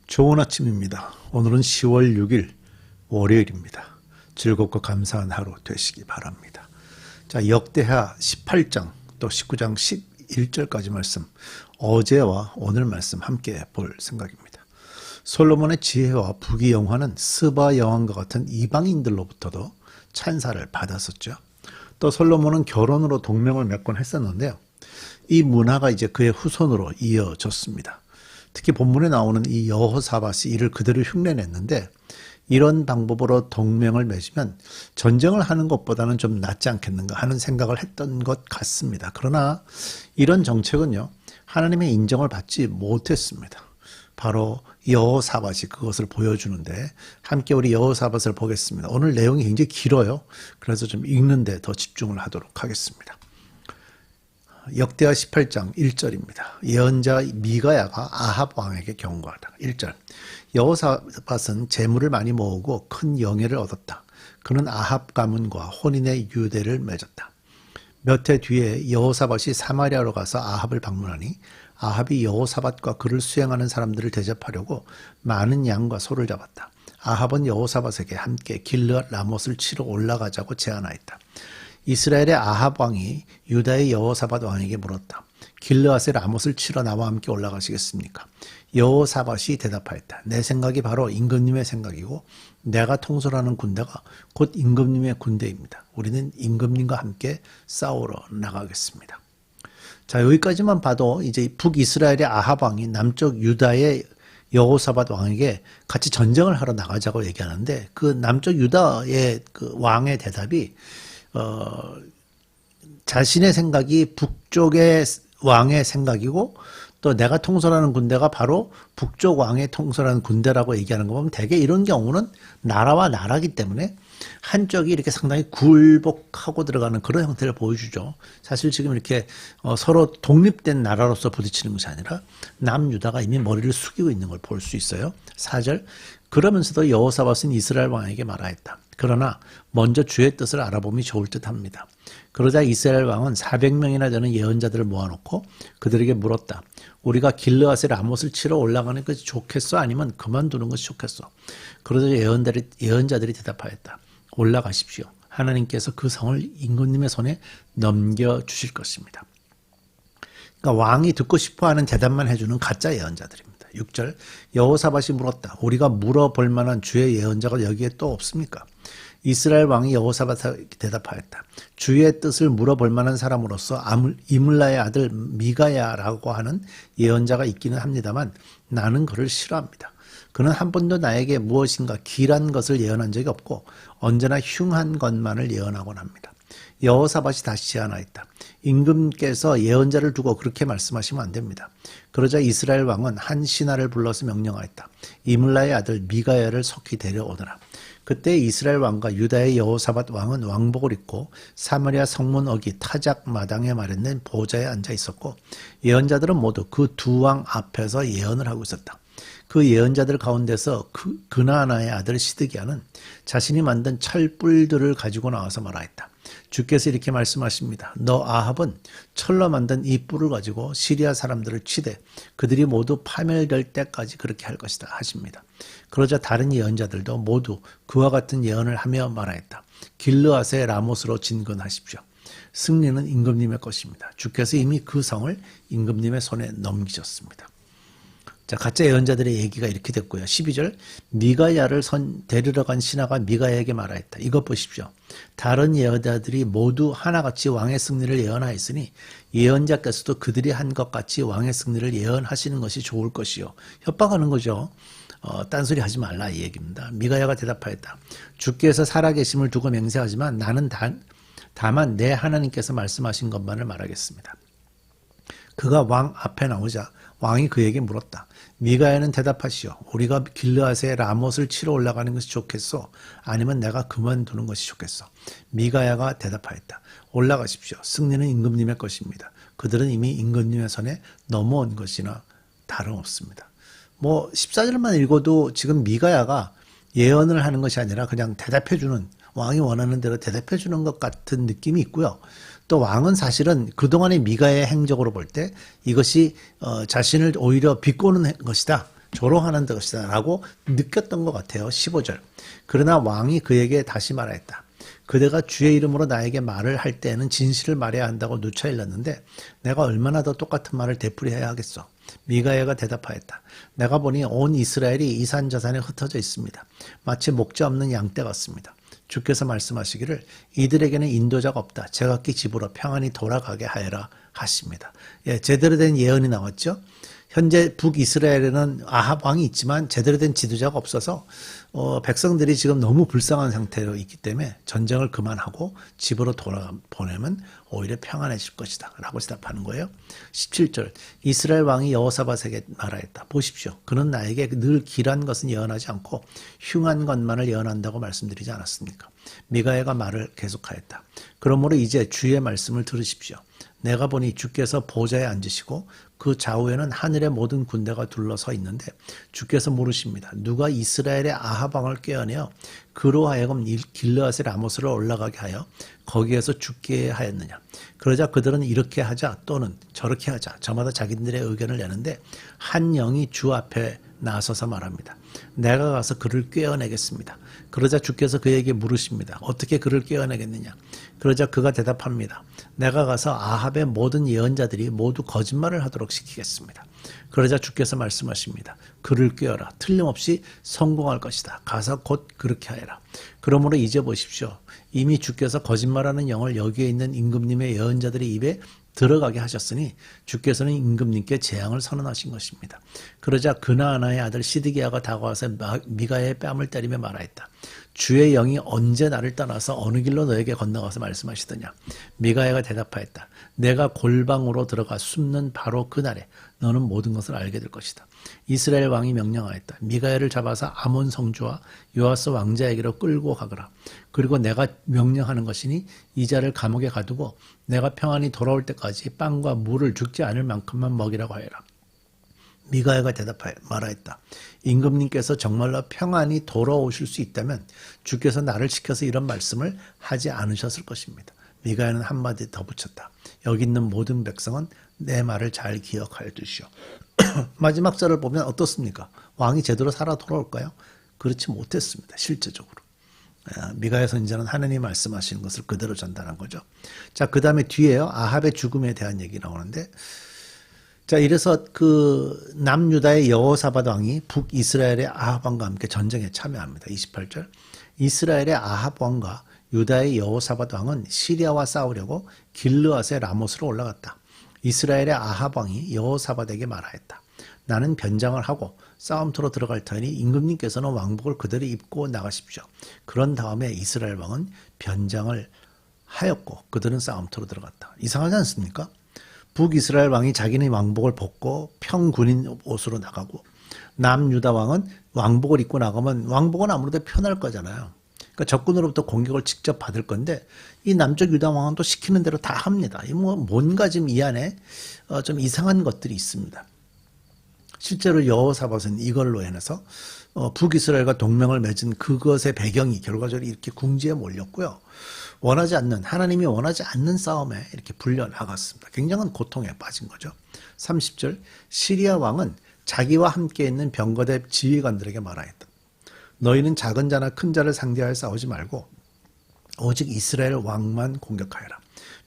좋은 아침입니다. 오늘은 10월 6일 월요일입니다. 즐겁고 감사한 하루 되시기 바랍니다. 자, 역대하 18장 또 19장 11절까지 말씀, 어제와 오늘 말씀 함께 볼 생각입니다. 솔로몬의 지혜와 부귀영화는 스바 여왕과 같은 이방인들로부터도 찬사를 받았었죠. 또 솔로몬은 결혼으로 동맹을 맺곤 했었는데요. 이 문화가 이제 그의 후손으로 이어졌습니다. 특히 본문에 나오는 이 여호사밧이 이를 그대로 흉내냈는데, 이런 방법으로 동맹을 맺으면 전쟁을 하는 것보다는 좀 낫지 않겠는가 하는 생각을 했던 것 같습니다. 그러나 이런 정책은요, 하나님의 인정을 받지 못했습니다. 바로 여호사밧이 그것을 보여주는데, 함께 우리 여호사밧을 보겠습니다. 오늘 내용이 굉장히 길어요. 그래서 좀 읽는데 더 집중을 하도록 하겠습니다. 역대하 18장 1절입니다. 예언자 미가야가 아합 왕에게 경고하다. 1절. 여호사밧은 재물을 많이 모으고 큰 영예를 얻었다. 그는 아합 가문과 혼인의 유대를 맺었다. 몇 해 뒤에 여호사밧이 사마리아로 가서 아합을 방문하니 아합이 여호사밧과 그를 수행하는 사람들을 대접하려고 많은 양과 소를 잡았다. 아합은 여호사밧에게 함께 길르앗 라못을 치러 올라가자고 제안하였다. 이스라엘의 아합 왕이 유다의 여호사밧 왕에게 물었다. 길르앗의 라못을 치러 나와 함께 올라가시겠습니까? 여호사밧이 대답하였다. 내 생각이 바로 임금님의 생각이고 내가 통솔하는 군대가 곧 임금님의 군대입니다. 우리는 임금님과 함께 싸우러 나가겠습니다. 자, 여기까지만 봐도 이제 북이스라엘의 아합 왕이 남쪽 유다의 여호사밧 왕에게 같이 전쟁을 하러 나가자고 얘기하는데, 그 남쪽 유다의 그 왕의 대답이 자신의 생각이 북쪽의 왕의 생각이고, 또 내가 통솔하는 군대가 바로 북쪽 왕의 통솔하는 군대라고 얘기하는 거 보면 대개 이런 경우는 나라와 나라기 때문에 한쪽이 이렇게 상당히 굴복하고 들어가는 그런 형태를 보여주죠. 사실 지금 이렇게 서로 독립된 나라로서 부딪히는 것이 아니라 남유다가 이미 머리를 숙이고 있는 걸 볼 수 있어요. 4절. 그러면서도 여호사밧은 이스라엘 왕에게 말하였다. 그러나 먼저 주의 뜻을 알아봄이 좋을 듯합니다. 그러자 이스라엘 왕은 400명이나 되는 예언자들을 모아놓고 그들에게 물었다. 우리가 길르앗의 라못을 치러 올라가는 것이 좋겠어? 아니면 그만두는 것이 좋겠어? 그러자 예언자들이 대답하였다. 올라가십시오. 하나님께서 그 성을 임금님의 손에 넘겨주실 것입니다. 그러니까 왕이 듣고 싶어하는 대답만 해주는 가짜 예언자들입니다. 6절. 여호사밧이 물었다. 우리가 물어볼 만한 주의 예언자가 여기에 또 없습니까? 이스라엘 왕이 여호사밧에게 대답하였다. 주의 뜻을 물어볼 만한 사람으로서 이물라의 아들 미가야라고 하는 예언자가 있기는 합니다만 나는 그를 싫어합니다. 그는 한 번도 나에게 무엇인가 길한 것을 예언한 적이 없고 언제나 흉한 것만을 예언하곤 합니다. 여호사밧이 다시 제안하였다. 임금께서 예언자를 두고 그렇게 말씀하시면 안 됩니다. 그러자 이스라엘 왕은 한 신하를 불러서 명령하였다. 이물라의 아들 미가야를 속히 데려오너라. 그때 이스라엘 왕과 유다의 여호사밧 왕은 왕복을 입고 사마리아 성문 어기 타작 마당에 마련된 보좌에 앉아 있었고, 예언자들은 모두 그 두 왕 앞에서 예언을 하고 있었다. 그 예언자들 가운데서 그나아나의 아들 시드기야는 자신이 만든 철뿔들을 가지고 나와서 말하였다. 주께서 이렇게 말씀하십니다. 너 아합은 철로 만든 이 뿔을 가지고 시리아 사람들을 치되 그들이 모두 파멸될 때까지 그렇게 할 것이다 하십니다. 그러자 다른 예언자들도 모두 그와 같은 예언을 하며 말하였다. 길르앗의 라못으로 진군하십시오. 승리는 임금님의 것입니다. 주께서 이미 그 성을 임금님의 손에 넘기셨습니다. 자, 가짜 예언자들의 얘기가 이렇게 됐고요. 12절. 미가야를 데리러 간 신하가 미가야에게 말하였다. 이것 보십시오. 다른 예언자들이 모두 하나같이 왕의 승리를 예언하였으니 예언자께서도 그들이 한 것 같이 왕의 승리를 예언하시는 것이 좋을 것이요. 협박하는 거죠. 딴소리 하지 말라 이 얘기입니다. 미가야가 대답하였다. 주께서 살아계심을 두고 맹세하지만 나는 다만 내 하나님께서 말씀하신 것만을 말하겠습니다. 그가 왕 앞에 나오자 왕이 그에게 물었다. 미가야는 대답하시오. 우리가 길르앗의 라못을 치러 올라가는 것이 좋겠소? 아니면 내가 그만두는 것이 좋겠소? 미가야가 대답하였다. 올라가십시오. 승리는 임금님의 것입니다. 그들은 이미 임금님의 손에 넘어온 것이나 다름없습니다. 14절만 읽어도 지금 미가야가 예언을 하는 것이 아니라 그냥 대답해주는, 왕이 원하는 대로 대답해주는 것 같은 느낌이 있고요. 또 왕은 사실은 그동안의 미가의 행적으로 볼 때 이것이 자신을 오히려 비꼬는 것이다. 조롱하는 것이다 라고 느꼈던 것 같아요. 15절. 그러나 왕이 그에게 다시 말하였다. 그대가 주의 이름으로 나에게 말을 할 때에는 진실을 말해야 한다고 누차 일렀는데 내가 얼마나 더 똑같은 말을 되풀이해야 하겠소. 미가야가 대답하였다. 내가 보니 온 이스라엘이 이산저산에 흩어져 있습니다. 마치 목자 없는 양떼 같습니다. 주께서 말씀하시기를 이들에게는 인도자가 없다. 제각기 집으로 평안히 돌아가게 하여라 하십니다. 예, 제대로 된 예언이 나왔죠. 현재 북이스라엘에는 아합 왕이 있지만 제대로 된 지도자가 없어서 백성들이 지금 너무 불쌍한 상태로 있기 때문에 전쟁을 그만하고 집으로 보내면 오히려 평안해질 것이다 라고 대답하는 거예요. 17절 이스라엘 왕이 여호사밧에게 말하였다. 보십시오. 그는 나에게 늘 길한 것은 예언하지 않고 흉한 것만을 예언한다고 말씀드리지 않았습니까? 미가야가 말을 계속하였다. 그러므로 이제 주의 말씀을 들으십시오. 내가 보니 주께서 보좌에 앉으시고 그 좌우에는 하늘의 모든 군대가 둘러서 있는데 주께서 물으십니다. 누가 이스라엘의 아합 왕을 깨어내어 그로 하여금 길르앗의 라모스를 올라가게 하여 거기에서 죽게 하였느냐. 그러자 그들은 이렇게 하자 또는 저렇게 하자 저마다 자기들의 의견을 내는데 한 영이 주 앞에 나서서 말합니다. 내가 가서 그를 꿰어내겠습니다. 그러자 주께서 그에게 물으십니다. 어떻게 그를 꿰어내겠느냐. 그러자 그가 대답합니다. 내가 가서 아합의 모든 예언자들이 모두 거짓말을 하도록 시키겠습니다. 그러자 주께서 말씀하십니다. 그를 꿰어라. 틀림없이 성공할 것이다. 가서 곧 그렇게 하여라. 그러므로 이제 보십시오. 이미 주께서 거짓말하는 영을 여기에 있는 임금님의 예언자들의 입에 들어가게 하셨으니 주께서는 임금님께 재앙을 선언하신 것입니다. 그러자 그나아나의 아들 시드기야가 다가와서 미가야의 뺨을 때리며 말하였다. 주의 영이 언제 나를 떠나서 어느 길로 너에게 건너가서 말씀하시더냐. 미가야가 대답하였다. 내가 골방으로 들어가 숨는 바로 그날에 너는 모든 것을 알게 될 것이다. 이스라엘 왕이 명령하였다. 미가야를 잡아서 아몬 성주와 요아스 왕자에게로 끌고 가거라. 그리고 내가 명령하는 것이니 이 자를 감옥에 가두고 내가 평안히 돌아올 때까지 빵과 물을 죽지 않을 만큼만 먹이라고 하여라. 미가야가 대답하여 말하였다. 임금님께서 정말로 평안히 돌아오실 수 있다면 주께서 나를 지켜서 이런 말씀을 하지 않으셨을 것입니다. 미가야는 한마디 더 붙였다. 여기 있는 모든 백성은 내 말을 잘 기억하여 두시오. 마지막 절을 보면 어떻습니까? 왕이 제대로 살아 돌아올까요? 그렇지 못했습니다. 실제적으로. 미가야 선지자는 하나님이 말씀하시는 것을 그대로 전달한 거죠. 자, 그 다음에 뒤에요. 아합의 죽음에 대한 얘기 나오는데 자, 이래서 그 남유다의 여호사밧 왕이 북이스라엘의 아합 왕과 함께 전쟁에 참여합니다. 28절. 이스라엘의 아합 왕과 유다의 여호사밧 왕은 시리아와 싸우려고 길르앗의 라모스로 올라갔다. 이스라엘의 아합 왕이 여호사밧에게 말하였다. 나는 변장을 하고 싸움터로 들어갈 터이니 임금님께서는 왕복을 그대로 입고 나가십시오. 그런 다음에 이스라엘 왕은 변장을 하였고 그들은 싸움터로 들어갔다. 이상하지 않습니까? 북이스라엘 왕이 자기는 왕복을 벗고 평군인 옷으로 나가고 남유다 왕은 왕복을 입고 나가면 왕복은 아무래도 편할 거잖아요. 그러니까 적군으로부터 공격을 직접 받을 건데 이 남쪽 유다 왕은 또 시키는 대로 다 합니다. 뭔가 지금 이 안에 좀 이상한 것들이 있습니다. 실제로 여호사밧은 이걸로 인해서 북이스라엘과 동맹을 맺은 그것의 배경이 결과적으로 이렇게 궁지에 몰렸고요. 원하지 않는 하나님이 원하지 않는 싸움에 이렇게 불려나갔습니다. 굉장한 고통에 빠진 거죠. 30절 시리아 왕은 자기와 함께 있는 병거대 지휘관들에게 말하였다. 너희는 작은 자나 큰 자를 상대하여 싸우지 말고 오직 이스라엘 왕만 공격하여라.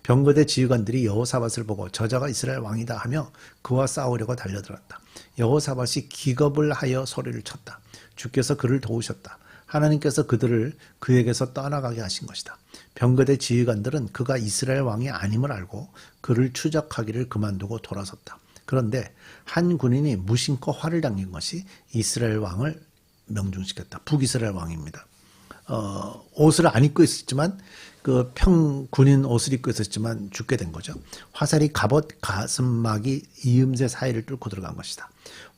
병거대 지휘관들이 여호사밧을 보고 저자가 이스라엘 왕이다 하며 그와 싸우려고 달려들었다. 여호사밧이 기겁을 하여 소리를 쳤다. 주께서 그를 도우셨다. 하나님께서 그들을 그에게서 떠나가게 하신 것이다. 병거대 지휘관들은 그가 이스라엘 왕이 아님을 알고 그를 추적하기를 그만두고 돌아섰다. 그런데 한 군인이 무심코 화를 당긴 것이 이스라엘 왕을 명중시켰다. 북이스라엘 왕입니다. 옷을 안 입고 있었지만 그 군인 옷을 입고 있었지만 죽게 된 거죠. 화살이 갑옷 가슴막이 이음새 사이를 뚫고 들어간 것이다.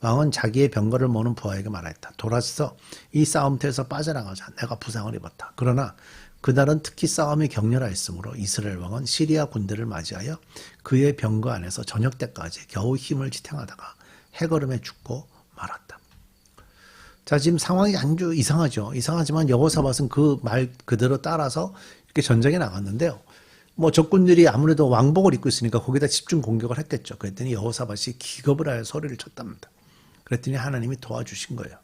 왕은 자기의 병거를 모는 부하에게 말했다. 돌아서 이 싸움터에서 빠져나가자. 내가 부상을 입었다. 그러나 그날은 특히 싸움이 격렬하였으므로 이스라엘 왕은 시리아 군대를 맞이하여 그의 병거 안에서 저녁 때까지 겨우 힘을 지탱하다가 해걸음에 죽고 말았다. 자, 지금 상황이 아주 이상하죠. 이상하지만 여호사밧은 그 말 그대로 따라서 이렇게 전쟁에 나갔는데요. 적군들이 아무래도 왕복을 입고 있으니까 거기다 집중 공격을 했겠죠. 그랬더니 여호사밧이 기겁을 하여 소리를 쳤답니다. 그랬더니 하나님이 도와주신 거예요.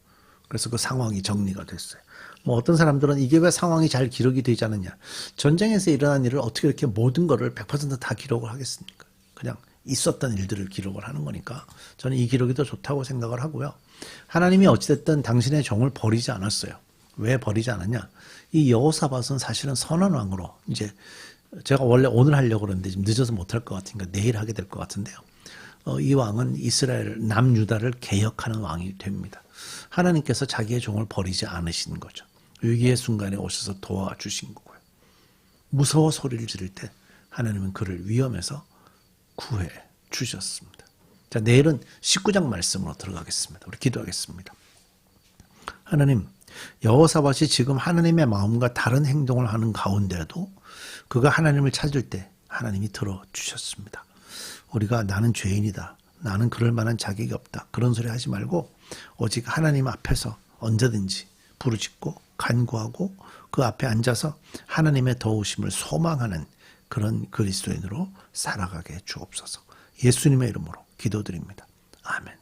그래서 그 상황이 정리가 됐어요. 뭐 어떤 사람들은 이게 왜 상황이 잘 기록이 되지 않느냐. 전쟁에서 일어난 일을 어떻게 이렇게 모든 거를 100%다 기록을 하겠습니까? 그냥 있었던 일들을 기록을 하는 거니까 저는 이 기록이 더 좋다고 생각을 하고요. 하나님이 어찌됐든 당신의 종을 버리지 않았어요. 왜 버리지 않았냐. 이 여호사밧은 사실은 선한 왕으로 이제 제가 원래 오늘 하려고 그러는데 지금 늦어서 못할 것 같으니까 내일 하게 될 것 같은데요. 이 왕은 이스라엘 남유다를 개혁하는 왕이 됩니다. 하나님께서 자기의 종을 버리지 않으신 거죠. 위기의 순간에 오셔서 도와주신 거고요. 무서워 소리를 지를 때 하나님은 그를 위험에서 구해 주셨습니다. 자, 내일은 19장 말씀으로 들어가겠습니다. 우리 기도하겠습니다. 하나님, 여호사밧이 지금 하나님의 마음과 다른 행동을 하는 가운데도 그가 하나님을 찾을 때 하나님이 들어주셨습니다. 우리가 나는 죄인이다. 나는 그럴 만한 자격이 없다. 그런 소리 하지 말고 오직 하나님 앞에서 언제든지 부르짖고 간구하고 그 앞에 앉아서 하나님의 도우심을 소망하는 그런 그리스도인으로 살아가게 주옵소서. 예수님의 이름으로 기도드립니다. 아멘.